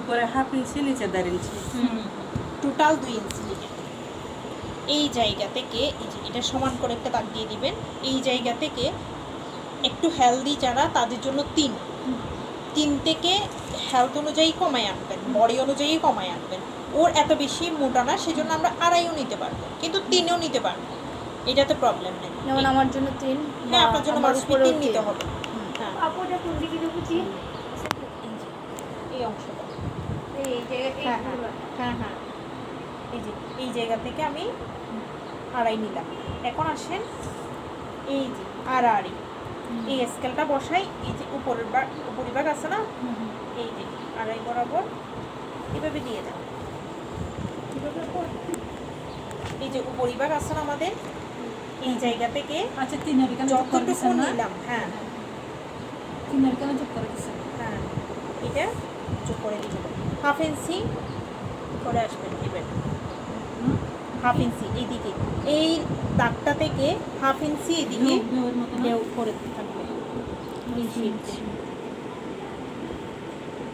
উপরে half inch নিচে 1.5 ইঞ্চি total 2 ইঞ্চি দিবেন। এই জায়গা থেকে এই যে এটা সমান করে একটা দাগ দিয়ে দিবেন। এই জায়গা থেকে একটু হেলদি যারা তাদের জন্য 3 থেকে হেলথ অনুযায়ী কমায় আনবেন, বডি অনুযায়ী কমায় আনবেন। ওর এত বেশি মোটা না, সেজন্য আমরা 2.5ও নিতে পারবো, কিন্তু 3ও নিতে পারবো, এটাতে প্রবলেম নেই। যেমন আমার জন্য 3, হ্যাঁ আপনার জন্য মানুষ 3 নিতে হবে। হ্যাঁ আপুটা কোন দিকে দেবো? এই অংশটা, এই জায়গাটা হ্যাঁ হ্যাঁ এই যে এই জায়গা থেকে আমি 2.5 নিলাম। এখন আসেন এই যে আড়াআড়ি এই স্কেলটা বসাই। এই যে উপরিভাগ আছে না, এই যে 2.5 বরাবর এভাবে দিয়ে দেন। এই যে উপরিভাগ আছে না আমাদের, এই জায়গা থেকে আচ্ছা 3 এখানে যোগ করে যতটুকু দিছেন না? নিলাম, হ্যাঁ 3 এখানে যোগ করে দিছেন। হ্যাঁ এটা যোগ করে দিতে হবে। 1/2 ইঞ্চি করে আসবেন, দিবেন 1/2 ইঞ্চি এইদিকে, এই দাগটা থেকে 1/2 ইঞ্চি এদিকে ঢেউয়ের মতো না? ঢেউ করে থাকবে।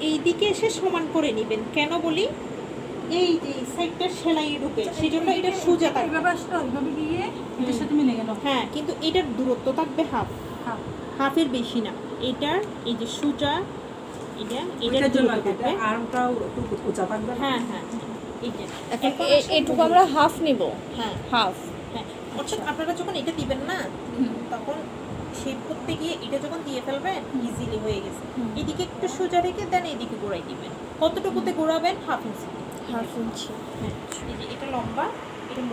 এইদিকে এসে সমান করে নেবেন। কেন বলি, এই যে এই সাইডটা সেলাই ঢুকে, সেজন্য এটা সোজা থাকবে। এইভাবে আসলো, এইভাবে গিয়ে এটার সাথে মিলে গেল। হ্যাঁ, কিন্তু এটার দূরত্ব থাকবে হাফ, হ্যাঁ হাফের বেশি না। এটার এই যে সোজা এটার এটার জন্য দূরত্ব থাকবে। আর্মটাও একটু উঁচা থাকবে। হ্যাঁ হ্যাঁ এইটা এখন এটুকু আমরা হাফ নিব, হ্যাঁ হাফ। হ্যাঁ, অর্থাৎ আপনারা যখন এটা দিবেন না, তখন শেপ করতে গিয়ে এটা যখন দিয়ে ফেলবেন ইজিলি হয়ে গেছে। এদিকে একটু সোজা রেখে দেন, এদিকে ঘোরাই দিবেন। কতটুকুতে ঘোরাবেন? 1/2 ইঞ্চি। 1/2 ইঞ্চি। হ্যাঁ, এই যে এটা লম্বা, এটা